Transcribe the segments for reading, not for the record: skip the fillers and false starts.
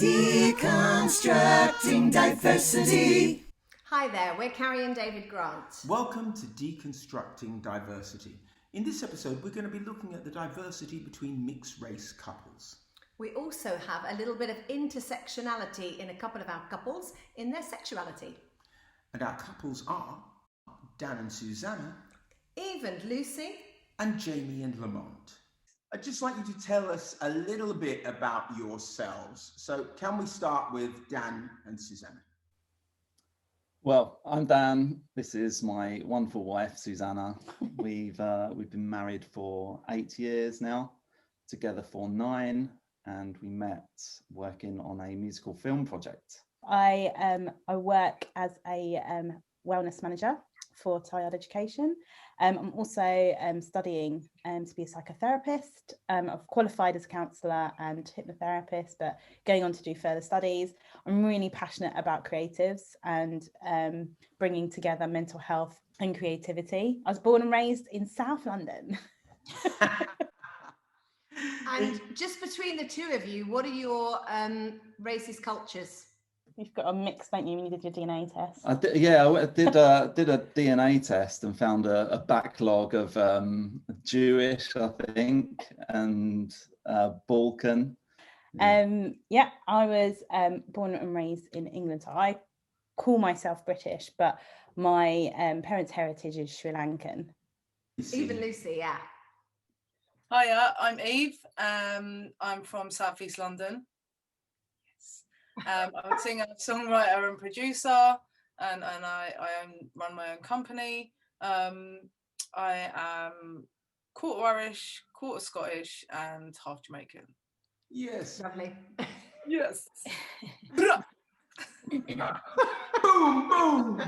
Deconstructing diversity. Hi there, we're Carrie and David Grant. Welcome to Deconstructing Diversity. In this episode, we're going to be looking at the diversity between mixed race couples. We also have a little bit of intersectionality in a couple of our couples in their sexuality. And our couples are Dan and Suzannah, Eve and Lucy, and Jamie and Lamont. I'd just like you to tell us a little bit about yourselves. So can we start with Dan and Suzannah? Well, I'm Dan. This is my wonderful wife, Suzannah. We've been married for 8 years now, together for 9, and we met working on a musical film project. I work as a wellness manager for Tired Education. I'm also studying to be a psychotherapist. I've qualified as a counsellor and hypnotherapist, but going on to do further studies. I'm really passionate about creatives and bringing together mental health and creativity. I was born and raised in South London. And just between the two of you, what are your racist cultures? You've got a mix, don't you, when you did your DNA test? I did a DNA test and found a backlog of Jewish, I think, and Balkan. I was born and raised in England, so I call myself British, but my parents' heritage is Sri Lankan. Eve and Lucy, yeah. Hiya, I'm Eve. I'm from South East London. I'm a singer, songwriter and producer, and I run my own company. I am quarter Irish, quarter Scottish and half Jamaican. Yes. Lovely. Yes. Boom, boom.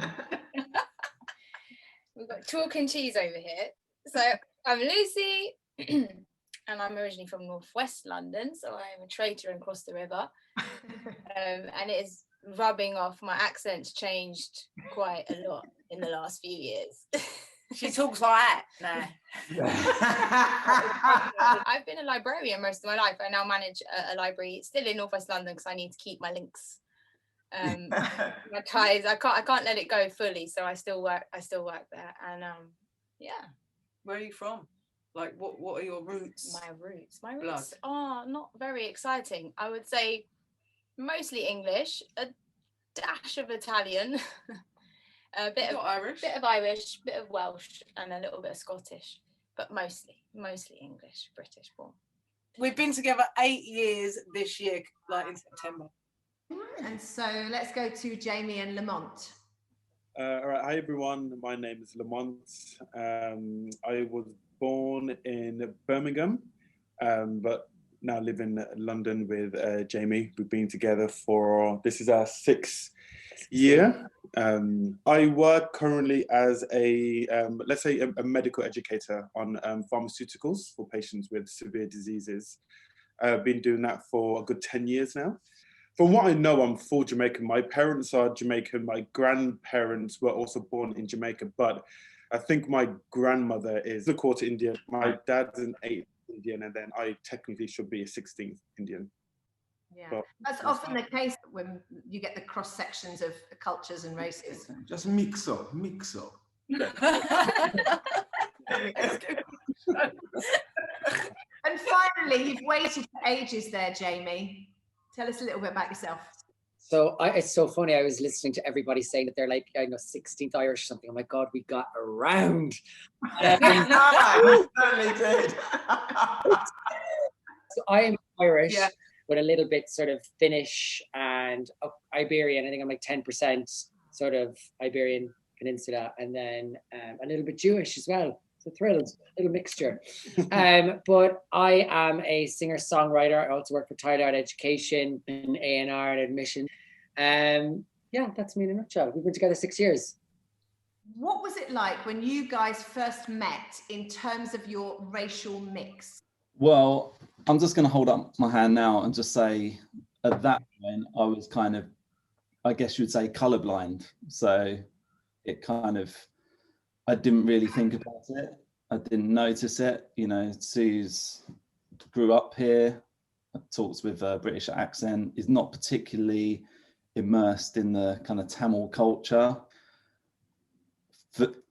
We've got chalk and cheese over here. So I'm Lucy and I'm originally from northwest London, so I'm a traitor and crossed the river. And it is rubbing off. My accent's changed quite a lot in the last few years. She talks like that now. I've been a librarian most of my life. I now manage a library still in northwest London because I need to keep my links. My ties. I can't let it go fully, so I still work there. And Where are you from? Like what are your roots? My roots are not very exciting. I would say mostly English, a dash of Italian, a bit of Irish, bit of Welsh, and a little bit of Scottish, but mostly English, British born. We've been together 8 years this year, like in September. And so let's go to Jamie and Lamont. All right, hi everyone. My name is Lamont. I was born in Birmingham, but now live in London with Jamie. We've been together this is our 6th year. I work currently as a medical educator on pharmaceuticals for patients with severe diseases. I've been doing that for a good 10 years now. From what I know, I'm full Jamaican. My parents are Jamaican. My grandparents were also born in Jamaica, but I think my grandmother is a quarter Indian. My dad's an 8th Indian, and then I technically should be a 16th Indian. Yeah, but that's often the case when you get the cross sections of cultures and races. Just mix up. And finally, you've waited for ages there, Jamie. Tell us a little bit about yourself. So it's so funny. I was listening to everybody saying that they're like, 16th Irish or something. Oh my God, we got around. Certainly did. So I am Irish with a little bit sort of Finnish and Iberian. I think I'm like 10% sort of Iberian Peninsula, and then a little bit Jewish as well. So thrilled, little mixture. But I am a singer-songwriter. I also work for Tired Education in A&R and admission. That's me in a nutshell. We've been together 6 years. What was it like when you guys first met in terms of your racial mix? Well, I'm just going to hold up my hand now and just say at that point, I was kind of, I guess you would say, colorblind. So it kind of, I didn't really think about it. I didn't notice it. You know, Suze grew up here. talks with a British accent, is not particularly immersed in the kind of Tamil culture.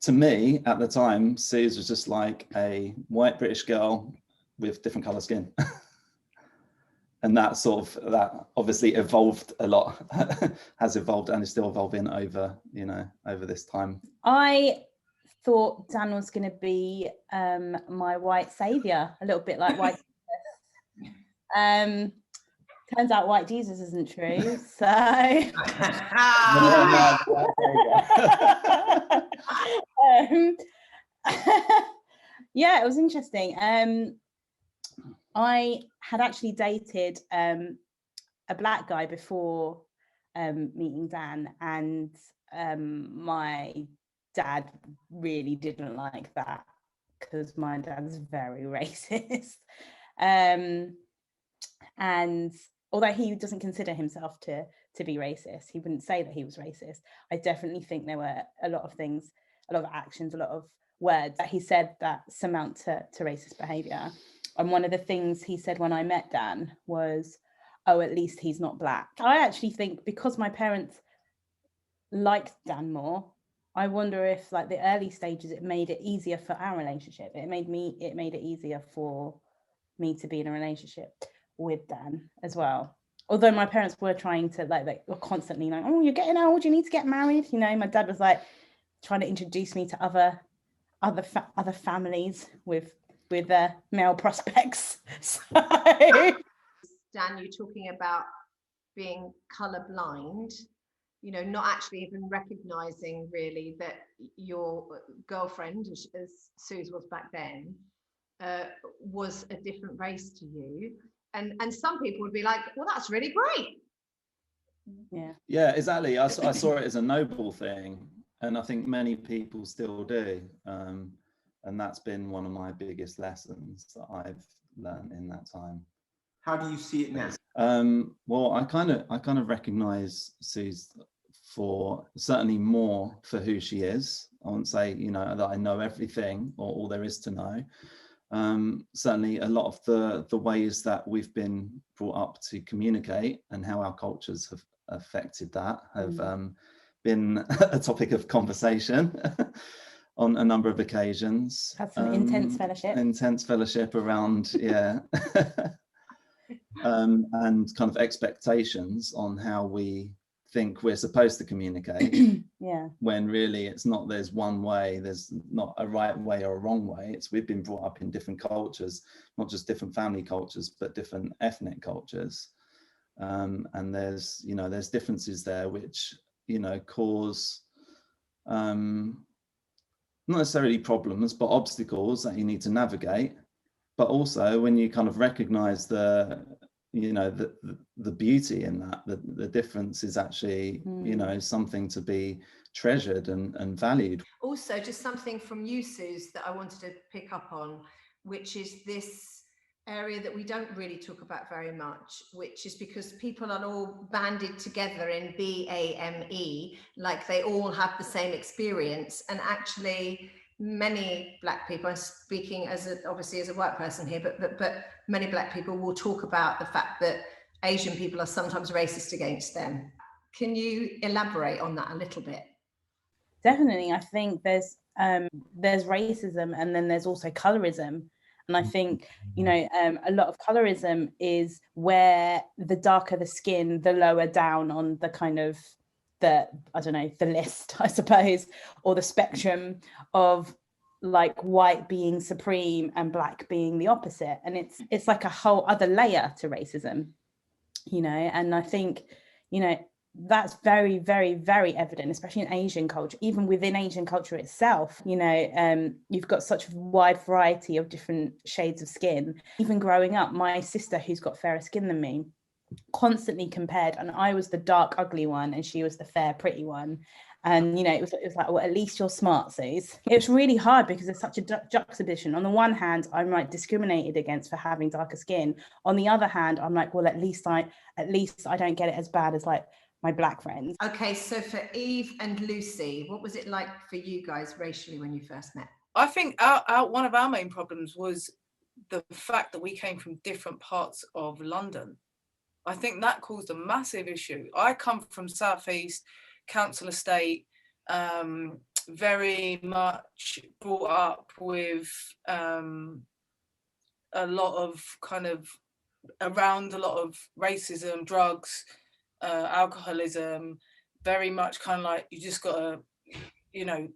To me, at the time, Suze was just like a white British girl with different colour skin. And that obviously evolved a lot, has evolved and is still evolving over this time. I thought Dan was going to be my white saviour, a little bit like white Jesus. Turns out white Jesus isn't true, so yeah, it was interesting. I had actually dated a black guy before meeting Dan, and my dad really didn't like that because my dad's very racist. And although he doesn't consider himself to be racist, he wouldn't say that he was racist. I definitely think there were a lot of things, a lot of actions, a lot of words that he said that surmount to racist behaviour. And one of the things he said when I met Dan was, oh, at least he's not black. I actually think because my parents liked Dan more, I wonder if like the early stages, it made it easier for our relationship. It made it easier for me to be in a relationship with Dan as well. Although my parents were trying to like were constantly like, oh, you're getting old, you need to get married. You know, my dad was like trying to introduce me to other families with male prospects. So Dan, you're talking about being colorblind, you know, not actually even recognizing really that your girlfriend, as Suze was back then, was a different race to you. And some people would be like, well, that's really great. Yeah, exactly. I saw it as a noble thing, and I think many people still do. And that's been one of my biggest lessons that I've learned in that time. How do you see it now? Well, I kind of recognize Suze for certainly more for who she is. I won't say, you know, that I know everything or all there is to know. Certainly a lot of the ways that we've been brought up to communicate and how our cultures have affected that have been a topic of conversation on a number of occasions. Had some intense fellowship around, yeah. And kind of expectations on how we think we're supposed to communicate. Yeah. When really it's not, there's one way, there's not a right way or a wrong way. It's we've been brought up in different cultures, not just different family cultures, but different ethnic cultures. And there's differences there which, you know, cause not necessarily problems, but obstacles that you need to navigate. But also when you kind of recognize the beauty in that, the difference is actually, you know, something to be treasured and valued. Also, just something from you, Suze, that I wanted to pick up on, which is this area that we don't really talk about very much, which is because people are all banded together in BAME, like they all have the same experience. And actually, many Black people, I'm speaking obviously as a white person here, but many Black people will talk about the fact that Asian people are sometimes racist against them. Can you elaborate on that a little bit? Definitely. I think there's racism, and then there's also colorism. And I think, you know, a lot of colorism is where the darker the skin, the lower down on the kind of the list, I suppose, or the spectrum of like white being supreme and Black being the opposite. And it's like a whole other layer to racism, you know. And I think, you know, that's very, very, very evident, especially in Asian culture, even within Asian culture itself. You know, you've got such a wide variety of different shades of skin. Even growing up, my sister, who's got fairer skin than me, constantly compared, and I was the dark, ugly one, and she was the fair, pretty one. And, you know, it was like, well, at least you're smart, Suze. It's really hard because there's such a juxtaposition. On the one hand, I'm like discriminated against for having darker skin. On the other hand, I'm like, well, at least I don't get it as bad as like my Black friends. Okay, so for Eve and Lucy, what was it like for you guys racially when you first met? I think one of our main problems was the fact that we came from different parts of London. I think that caused a massive issue. I come from Southeast, council estate, very much brought up with a lot of kind of around a lot of racism, drugs, alcoholism, very much kind of like you just got to, you know,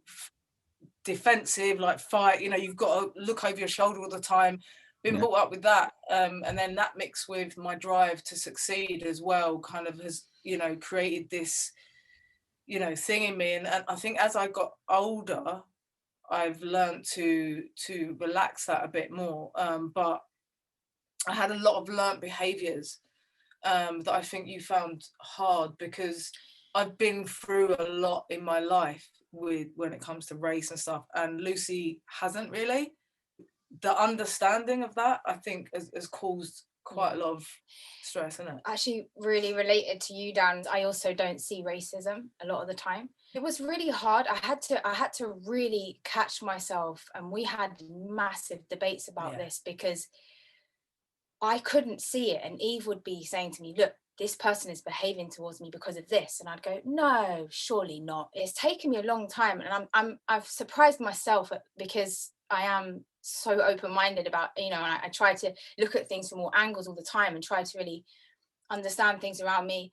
defensive, like fight, you know, you've got to look over your shoulder all the time. Been brought up with that, and then that mixed with my drive to succeed as well kind of has, you know, created this, you know, thing in me. And I think as I got older, I've learned to relax that a bit more, but I had a lot of learnt behaviours that I think you found hard, because I've been through a lot in my life with when it comes to race and stuff, and Lucy hasn't really. The understanding of that, I think, has caused quite a lot of stress, isn't it? Actually, really related to you, Dan. I also don't see racism a lot of the time. It was really hard. I had to really catch myself, and we had massive debates about this, because I couldn't see it. And Eve would be saying to me, look, this person is behaving towards me because of this. And I'd go, no, surely not. It's taken me a long time. And I've surprised myself because I am so open-minded about, you know, and I try to look at things from all angles all the time and try to really understand things around me.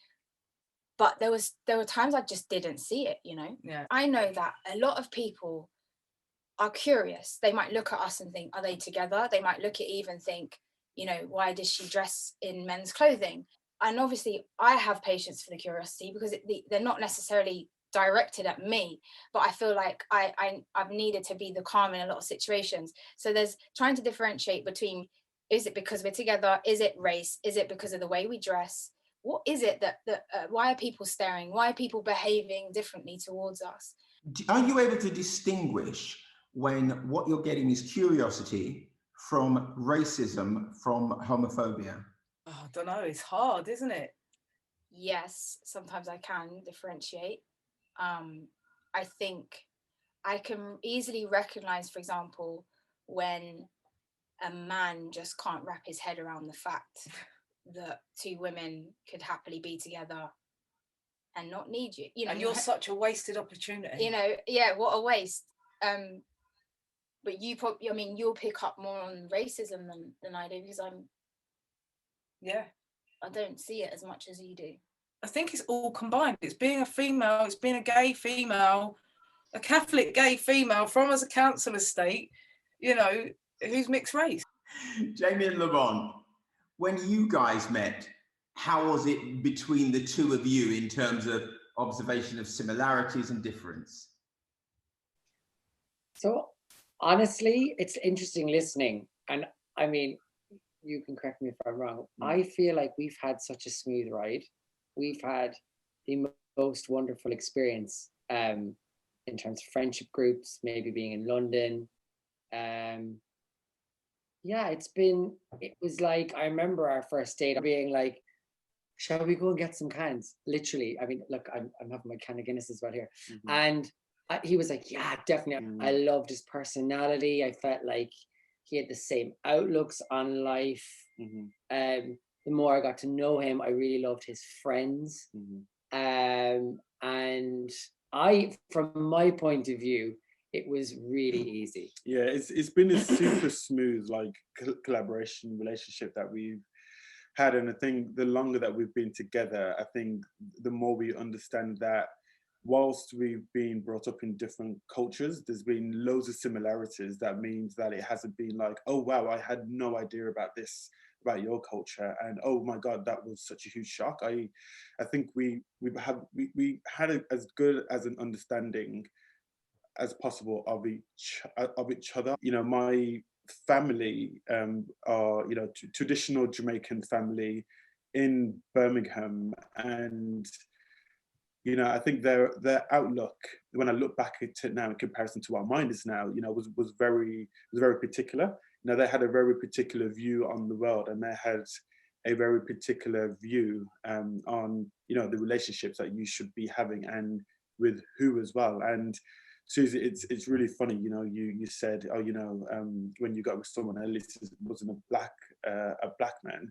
But there were times I just didn't see it, you know. I know that a lot of people are curious. They might look at us and think, are they together? They might look at Eve and think, you know, why does she dress in men's clothing? And obviously I have patience for the curiosity, because they're not necessarily directed at me, but I feel like I've needed to be the calm in a lot of situations. So there's trying to differentiate between, is it because we're together? Is it race? Is it because of the way we dress? What is it that why are people staring? Why are people behaving differently towards us? Are you able to distinguish when what you're getting is curiosity from racism, from homophobia? Oh, I don't know, it's hard, isn't it? Yes, sometimes I can differentiate. I think I can easily recognize, for example, when a man just can't wrap his head around the fact that two women could happily be together and not need you. You know, and you're such a wasted opportunity. You know, yeah, what a waste. But you'll pick up more on racism than I do, because I don't see it as much as you do. I think it's all combined. It's being a female, it's being a gay female, a Catholic gay female from as a council estate, you know, who's mixed race. Jamie and Lamont, when you guys met, how was it between the two of you in terms of observation of similarities and difference? So honestly, it's interesting listening. And I mean, you can correct me if I'm wrong. I feel like we've had such a smooth ride. We've had the most wonderful experience in terms of friendship groups, maybe being in London. Yeah, it was like, I remember our first date being like, shall we go and get some cans? Literally, I mean, look, I'm having my can of Guinness as well here. Mm-hmm. And he was like, yeah, definitely. Mm-hmm. I loved his personality. I felt like he had the same outlooks on life. Mm-hmm. The more I got to know him, I really loved his friends. Mm-hmm. And from my point of view, it was really easy. Yeah, it's been a super smooth like collaboration relationship that we've had, and I think the longer that we've been together, I think the more we understand that whilst we've been brought up in different cultures, there's been loads of similarities. That means that it hasn't been like, oh wow, I had no idea about this, about your culture, and oh my god, that was such a huge shock. I think we had as good as an understanding as possible of each other. You know, my family are, you know, traditional Jamaican family in Birmingham, and you know, I think their outlook, when I look back at it now in comparison to what mine is now, you know, was very particular. You know, they had a very particular view on the world, and they had a very particular view on, you know, the relationships that you should be having and with who as well. And Susie, it's really funny, you know, you said, oh, you know, when you got with someone, at least it wasn't a black man.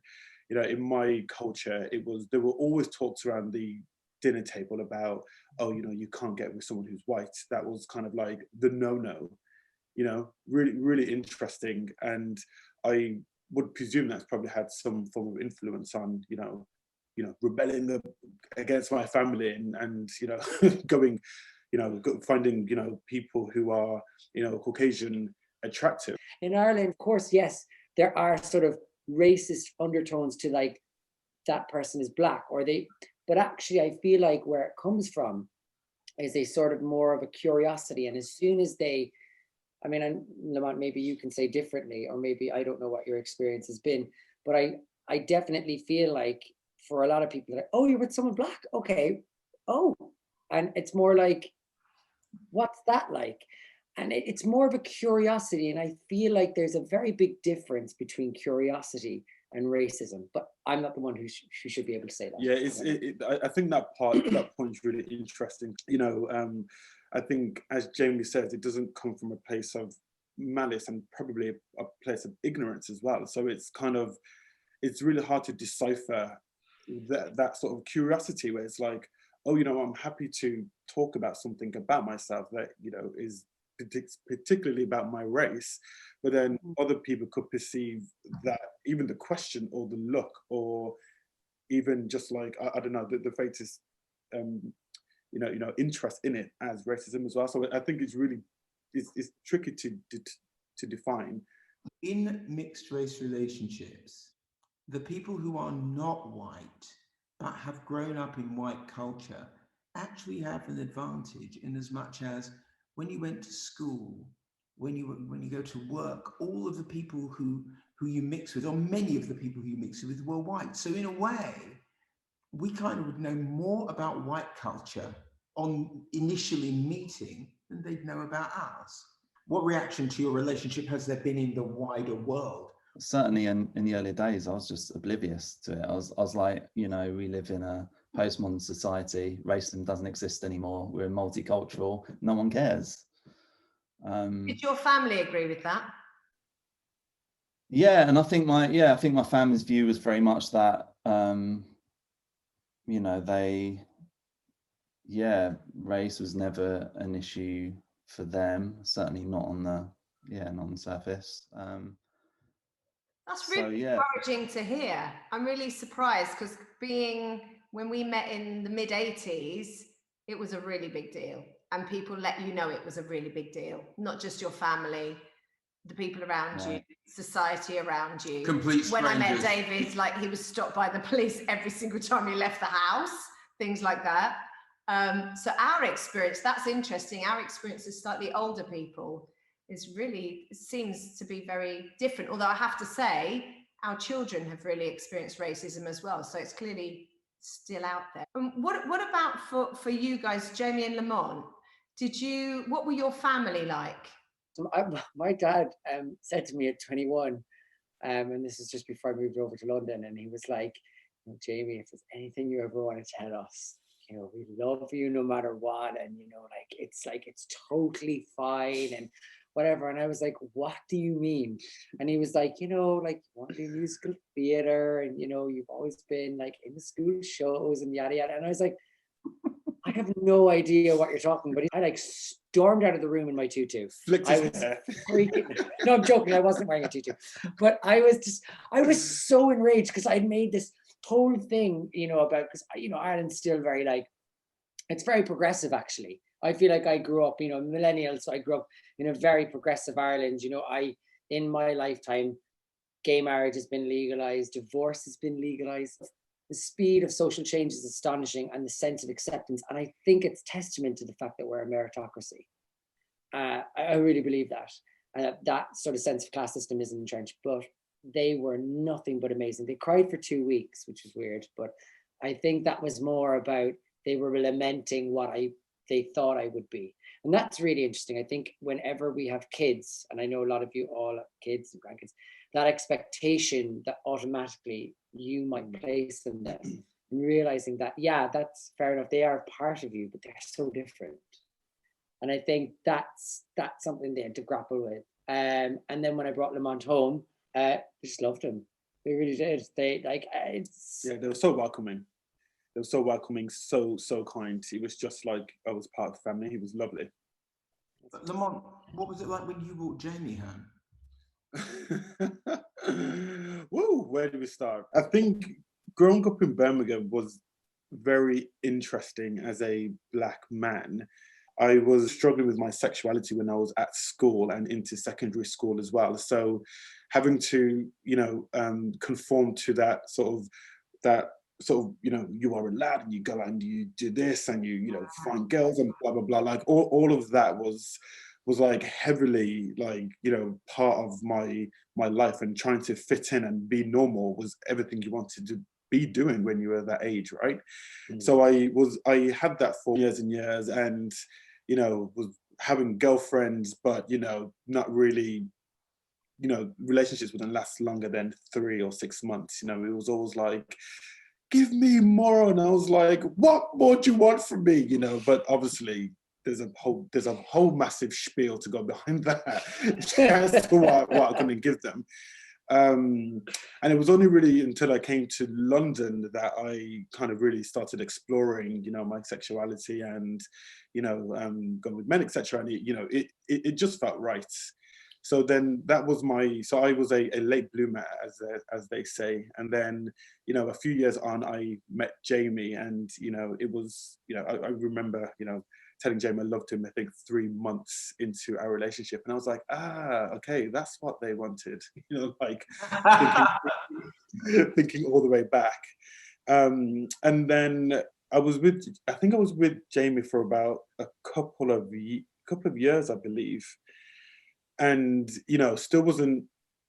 You know, in my culture, there were always talks around the dinner table about, oh, you know, you can't get with someone who's white. That was kind of like the no-no, you know, really, really interesting. And I would presume that's probably had some form of influence on, you know, rebelling against my family and you know, going, you know, finding, you know, people who are, you know, Caucasian attractive. In Ireland, of course, yes, there are sort of racist undertones to like, that person is black, but actually I feel like where it comes from is a sort of more of a curiosity. And as soon as they, I mean, and Lamont, maybe you can say differently, or maybe I don't know what your experience has been, but I definitely feel like for a lot of people, like, oh, you're with someone black, okay, oh, and it's more like, what's that like? And it's more of a curiosity, and I feel like there's a very big difference between curiosity and racism, but I'm not the one who should be able to say that. Yeah, I think that point is really interesting. You know, I think, as Jamie says, it doesn't come from a place of malice and probably a place of ignorance as well. So it's really hard to decipher that sort of curiosity where it's like, oh, you know, I'm happy to talk about something about myself that, you know, is particularly about my race, but then other people could perceive that even the question or the look or even just like, I don't know, the faintest you know, interest in it as racism as well. So I think it's really, it's tricky to define. In mixed race relationships, the people who are not white but have grown up in white culture actually have an advantage, in as much as when you went to school, when you go to work, all of the people who you mix with, or many of the people who you mix with, were white. So in a way, we kind of would know more about white culture on initially meeting than they'd know about ours. What reaction to your relationship has there been in the wider world? Certainly in the early days, I was just oblivious to it. I was like, you know, we live in a postmodern society. Racism doesn't exist anymore. We're multicultural. No one cares. Did your family agree with that? Yeah, and I think my family's view was very much that, you know, race was never an issue for them. Certainly not on the surface. That's really encouraging to hear. I'm really surprised, because when we met in the mid-80s, it was a really big deal. And people let you know it was a really big deal. Not just your family, the people around you, society around you. Complete strangers. When I met David, like, he was stopped by the police every single time he left the house, things like that. So our experience, that's interesting. Our experience as slightly older people seems to be very different. Although I have to say, our children have really experienced racism as well. So it's clearly still out there. What about for you guys, Jamie and Lamont? What were your family like? So my dad said to me at 21, and this is just before I moved over to London, and he was like, Jamie, if there's anything you ever want to tell us, you know, we love you no matter what, and you know, it's totally fine and whatever. And I was like, what do you mean? And he was like, you know, like, you want to do musical theater, and you know, you've always been like in the school shows and yada yada. And I was like, I have no idea what you're talking about. I like stormed out of the room in my tutu. I was freaking. No, I'm joking. I wasn't wearing a tutu, but I was so enraged because I made this whole thing, you know, about, because you know, Ireland's still very like, it's very progressive actually. I feel like I grew up, you know, millennial, so I grew up in a very progressive Ireland. You know, in my lifetime, gay marriage has been legalized, divorce has been legalized. The speed of social change is astonishing, and the sense of acceptance. And I think it's testament to the fact that we're a meritocracy. I really believe that. That sort of sense of class system isn't entrenched, but they were nothing but amazing. They cried for 2 weeks, which is weird, but I think that was more about, they were lamenting what they thought I would be. And that's really interesting. I think whenever we have kids, and I know a lot of you all have kids and grandkids, that expectation that automatically you might place in them, and realizing that, yeah, that's fair enough, they are part of you, but they're so different. And I think that's something they had to grapple with. And then when I brought Lamont home, I just loved him. They really did. They they were so welcoming. They were so welcoming, so kind. He was just like I was part of the family. He was lovely. But Lamont, what was it like when you brought Jamie home? Whoa, where do we start? I think growing up in Birmingham was very interesting as a Black man. I was struggling with my sexuality when I was at school and into secondary school as well. So having to, conform to that sort of, you are a lad and you go and you do this and you find girls and blah, blah, blah. Like all of that was like heavily part of my life, and trying to fit in and be normal was everything you wanted to be doing when you were that age, right? So I had that for years and years, and was having girlfriends, but not really, relationships wouldn't last longer than 3 or 6 months. It was always like, give me more, and I was like, what more do you want from me? But obviously there's a whole massive spiel to go behind that as to what I couldn't give them. And it was only really until I came to London that I kind of really started exploring, my sexuality and, going with men, etc. And it just felt right. So then that was I was a late bloomer, as they say. And then, a few years on, I met Jamie, and, it was, I remember, telling Jamie I loved him, I think 3 months into our relationship. And I was like, okay, that's what they wanted, thinking all the way back. And then I think I was with Jamie for about a couple of years, I believe. And, still wasn't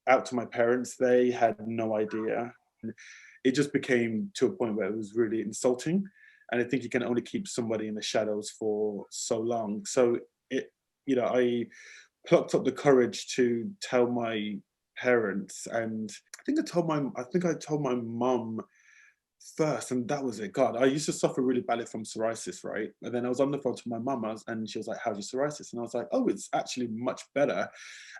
out to my parents. They had no idea. It just became to a point where it was really insulting. And I think you can only keep somebody in the shadows for so long. So I plucked up the courage to tell my parents, and I think I told my mum first, and that was it. God, I used to suffer really badly from psoriasis, right? And then I was on the phone to my mum, and she was like, how's your psoriasis? And I was like, oh, it's actually much better.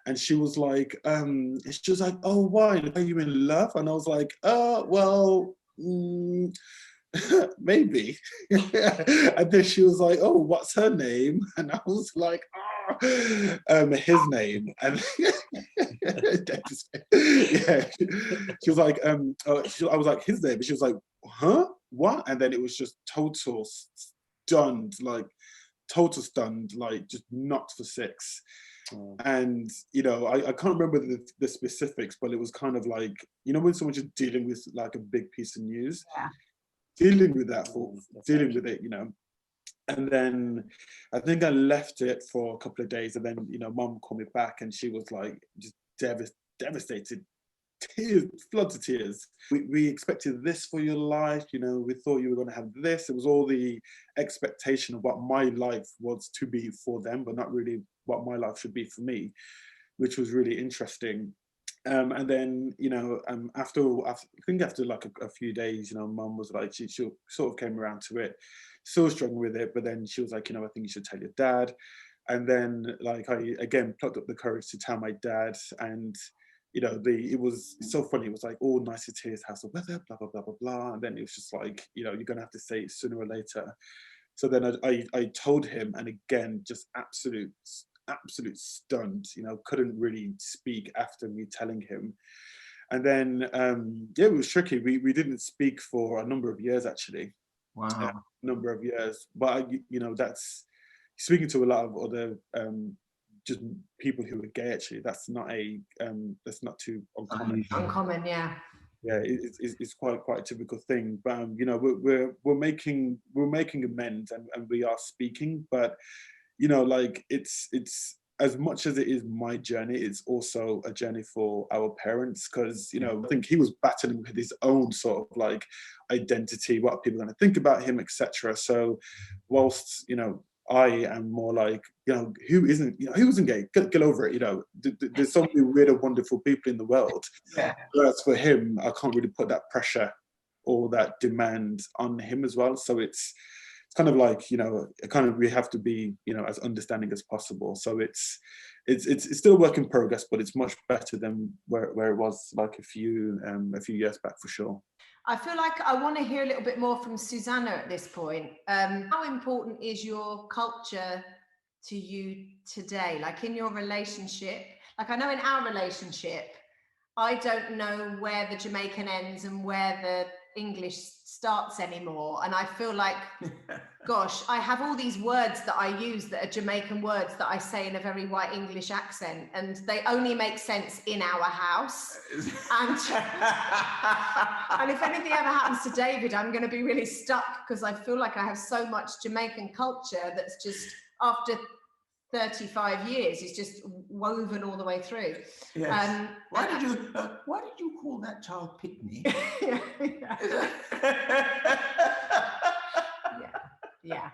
And she was like, oh, why? Are you in love? And I was like, well, maybe. And then she was like, oh, what's her name? And I was like, his name. And yeah, she was like, I was like, his name. And she was like, huh? What? And then it was just total stunned, like just knocked for six. And I can't remember the specifics, but it was kind of like, when someone's just dealing with like a big piece of news, dealing with it, and then I think I left it for a couple of days, and then mum called me back, and she was like just devastated, tears, floods of tears. We expected this for your life, we thought you were going to have this. It was all the expectation of what my life was to be for them, but not really what my life should be for me, which was really interesting. And then, after like a few days, mum was like, she sort of came around to it, still struggling with it, but then she was like, I think you should tell your dad. And then like I again plucked up the courage to tell my dad, and it was so funny. It was like all niceties, how's the weather, blah blah blah blah blah, and then it was just like, you're gonna have to say it sooner or later. So then I told him, and again, just absolute stunned, couldn't really speak after me telling him. And then it was tricky. We didn't speak for a number of years, actually. Wow. Number of years. But that's speaking to a lot of other just people who are gay, actually. That's not too uncommon. Uncommon, yeah. Yeah, it's quite a typical thing. But we're making amends, and we are speaking, but it's as much as it is my journey, it's also a journey for our parents, because I think he was battling with his own sort of like identity, what are people going to think about him, etc. So whilst I am more like, who isn't gay? Get over it. There's so many weird and wonderful people in the world. Yeah. Whereas for him, I can't really put that pressure or that demand on him as well. So it's kind of like, you know, kind of we have to be, you know, as understanding as possible. So it's still a work in progress, but it's much better than where it was like a few years back, for sure. I feel like I want to hear a little bit more from Suzannah at this point. How important is your culture to you today? Like in your relationship, like I know in our relationship, I don't know where the Jamaican ends and where the English starts anymore. And I feel like, gosh, I have all these words that I use that are Jamaican words that I say in a very white English accent, and they only make sense in our house. And if anything ever happens to David, I'm going to be really stuck, because I feel like I have so much Jamaican culture that's just, after 35 years, is just woven all the way through. Yes. Why did you call that child Pitney? Yeah.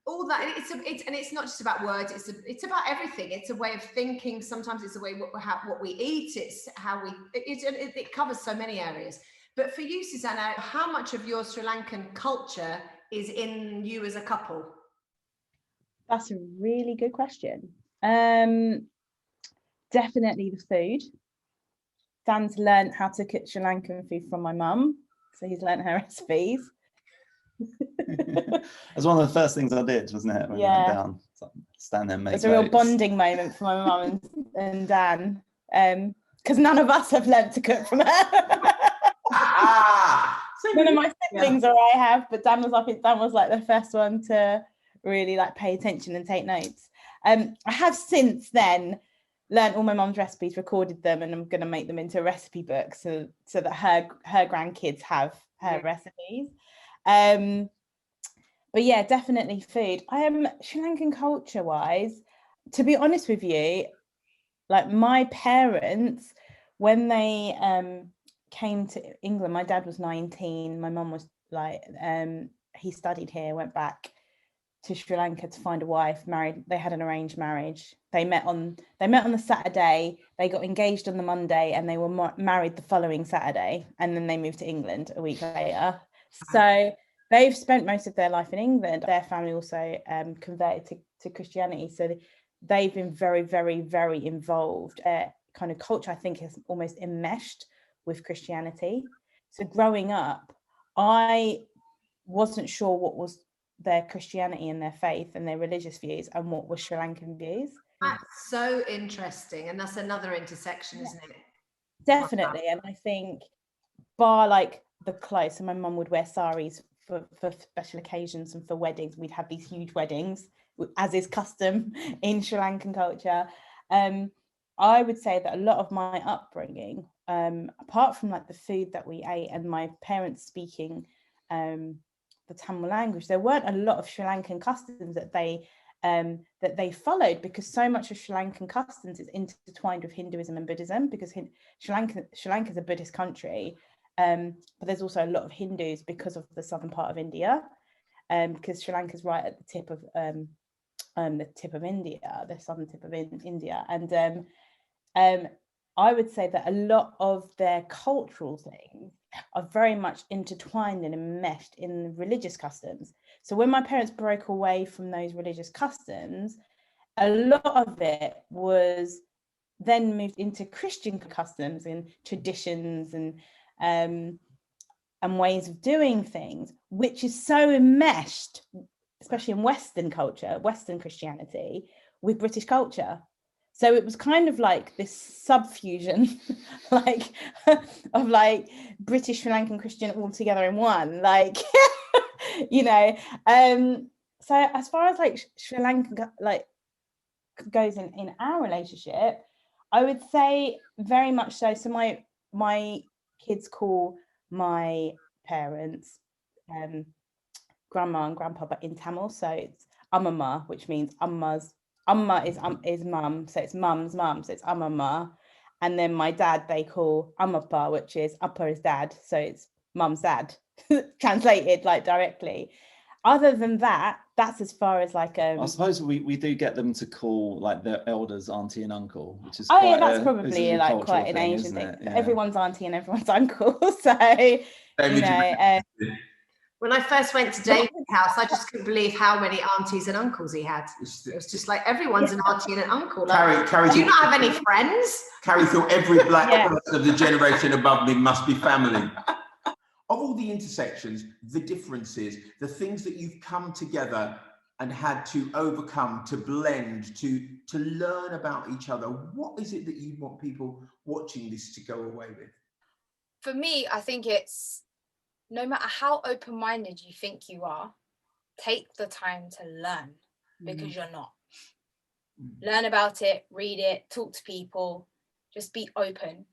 All that, it's not just about words, it's about everything. It's a way of thinking. Sometimes it's a way what we eat, it's how it covers so many areas. But for you, Suzannah, how much of your Sri Lankan culture is in you as a couple? That's a really good question. Definitely the food. Dan's learned how to cook Sri Lankan food from my mum, so he's learned her recipes. That's one of the first things I did, wasn't it? When we went down, stand there and make It's a real bonding moment for my mum and Dan, because none of us have learned to cook from her. None of my siblings or I have, but Dan was like the first one to really like pay attention and take notes. I have since then learned all my mum's recipes, recorded them, and I'm going to make them into a recipe book so that her grandkids have her recipes. But yeah, definitely food. I am Sri Lankan culture wise, to be honest with you, like my parents, when they came to England, my dad was 19, my mum was like, he studied here, went back to Sri Lanka to find a wife, married. They had an arranged marriage. They met on the Saturday, they got engaged on the Monday, and they were married the following Saturday, and then they moved to England a week later. So they've spent most of their life in England. Their family also converted to Christianity, so they've been very, very, very involved. Kind of culture, I think, is almost enmeshed with Christianity. So growing up, I wasn't sure what was their Christianity and their faith and their religious views and what was Sri Lankan views. That's so interesting, and that's another intersection, isn't it? Definitely. And I think bar like the clothes, so my mum would wear saris for special occasions and for weddings. We'd have these huge weddings, as is custom in Sri Lankan culture. I would say that a lot of my upbringing, apart from like the food that we ate and my parents speaking the Tamil language, there weren't a lot of Sri Lankan customs that they followed, because so much of Sri Lankan customs is intertwined with Hinduism and Buddhism, because Sri Lanka is a Buddhist country, but there's also a lot of Hindus because of the southern part of India, because Sri Lanka is right at the tip of India, the southern tip of India, and I would say that a lot of their cultural things are very much intertwined and enmeshed in religious customs. So when my parents broke away from those religious customs, a lot of it was then moved into Christian customs and traditions and ways of doing things, which is so enmeshed, especially in Western culture, Western Christianity, with British culture. So it was kind of like this subfusion, like of like British Sri Lankan Christian all together in one, like, you know. So as far as like Sri Lankan like goes in our relationship, I would say very much so. So my kids call my parents grandma and grandpa, but in Tamil, so it's Amama, which means Amma is mum, so it's mum's mum, so it's Amama. And then my dad they call Amapa, which is Appa is dad, so it's mum's dad, translated like directly. Other than that, that's as far as like I suppose we do get them to call like their elders auntie and uncle, which is that's probably like quite an Asian thing. Yeah. Everyone's auntie and everyone's uncle, so you know. When I first went to David's house, I just couldn't believe how many aunties and uncles he had. It was just like everyone's an auntie and an uncle. Like, Carrie, do you not have any friends? Carrie thought every black person of the generation above me must be family. Of all the intersections, the differences, the things that you've come together and had to overcome, to blend, to learn about each other, what is it that you want people watching this to go away with? For me, I think it's, no matter how open-minded you think you are, take the time to learn, because you're not. Learn about it, read it, talk to people, just be open.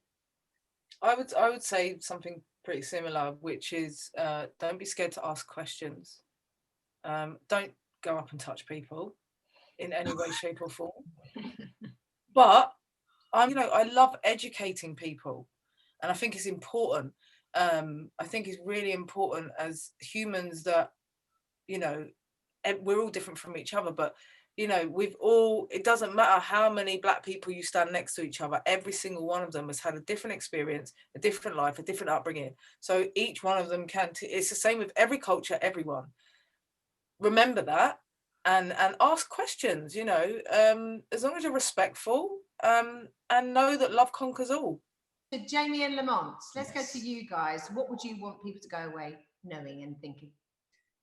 I would say something pretty similar, which is don't be scared to ask questions. Don't go up and touch people in any way, shape or form. But I love educating people, and I think it's important. I think it's really important as humans that, we're all different from each other, but it doesn't matter how many black people you stand next to each other, every single one of them has had a different experience, a different life, a different upbringing. So each one of them it's the same with every culture, everyone. Remember that and ask questions, as long as you're respectful, and know that love conquers all. So Jamie and Lamont, let's go to you guys. What would you want people to go away knowing and thinking?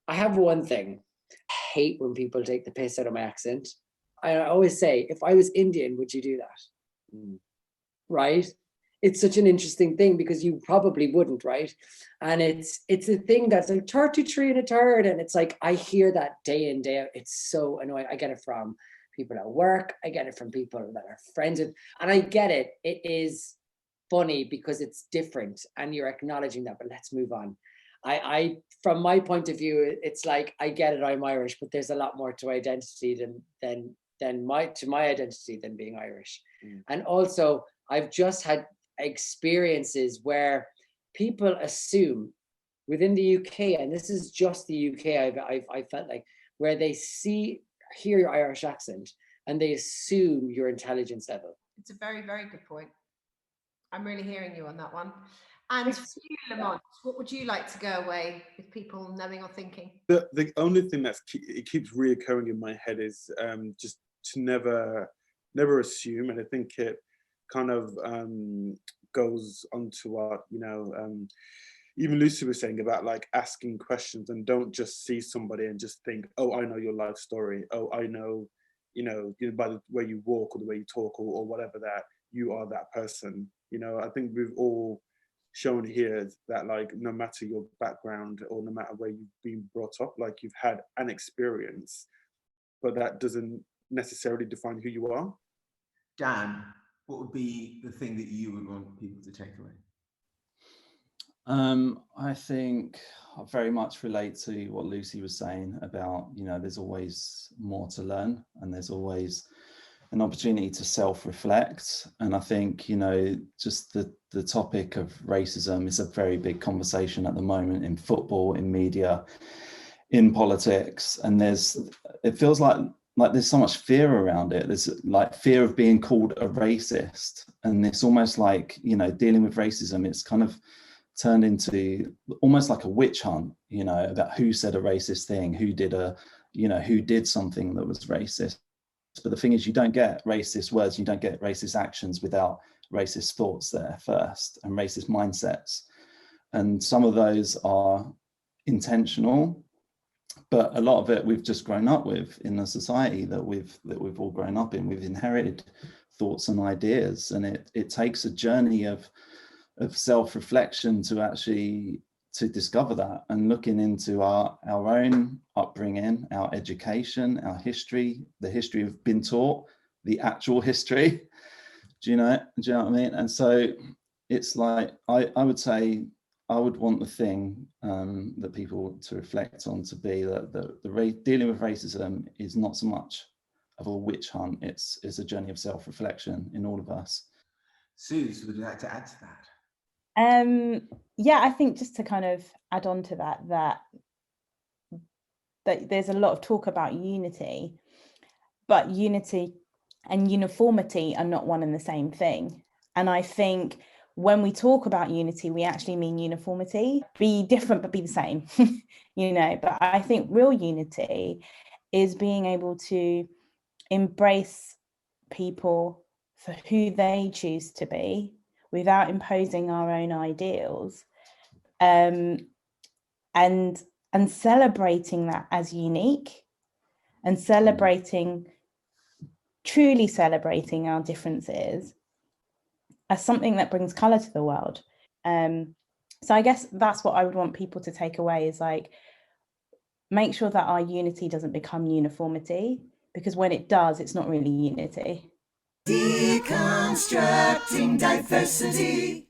I have one thing. I hate when people take the piss out of my accent. I always say, if I was Indian, would you do that? Right? It's such an interesting thing because you probably wouldn't, right? And it's a thing that's like 33 and a third. And it's like, I hear that day in, day out. It's so annoying. I get it from people at work. I get it from people that are friends with, and I get it. It is funny because it's different and you're acknowledging that, but let's move on. I from my point of view, it's like, I get it, I'm Irish, but there's a lot more to identity than my identity than being Irish. And also I've just had experiences where people assume within the UK, and this is just the UK, I felt like, where they hear your Irish accent and they assume your intelligence level. It's a very, very good point. I'm really hearing you on that one. And for you, Lamont, what would you like to go away with people knowing or thinking? The only thing it keeps reoccurring in my head is just to never assume, and I think it kind of goes onto what even Lucy was saying about like asking questions, and don't just see somebody and just think, oh, I know your life story. Oh, I know, by the way you walk or the way you talk or whatever, that you are that person. I think we've all shown here that, like, no matter your background or no matter where you've been brought up, like, you've had an experience, but that doesn't necessarily define who you are. Dan, what would be the thing that you would want people to take away? I think I very much relate to what Lucy was saying about, there's always more to learn and there's always an opportunity to self-reflect. And I think, just the topic of racism is a very big conversation at the moment in football, in media, in politics. And it feels like there's so much fear around it. There's like fear of being called a racist. And it's almost like, dealing with racism, it's kind of turned into almost like a witch hunt, about who said a racist thing, who did something that was racist. But the thing is, you don't get racist words, you don't get racist actions without racist thoughts there first, and racist mindsets. And some of those are intentional, but a lot of it we've just grown up with in the society that we've all grown up in. We've inherited thoughts and ideas, and it takes a journey of self-reflection to discover that, and looking into our own upbringing, our education, our history, the history we've been taught, the actual history. Do you know what I mean? And so it's like, I would say, I would want the thing that people to reflect on to be that dealing with racism is not so much of a witch hunt, it's a journey of self-reflection in all of us. Suze, would you like to add to that? Yeah, I think just to kind of add on to that there's a lot of talk about unity, but unity and uniformity are not one and the same thing. And I think when we talk about unity, we actually mean uniformity, be different but be the same, you know. But I think real unity is being able to embrace people for who they choose to be without imposing our own ideals, and celebrating that as unique, and truly celebrating our differences as something that brings colour to the world. So I guess that's what I would want people to take away, is like, make sure that our unity doesn't become uniformity, because when it does, it's not really unity. Deconstructing diversity.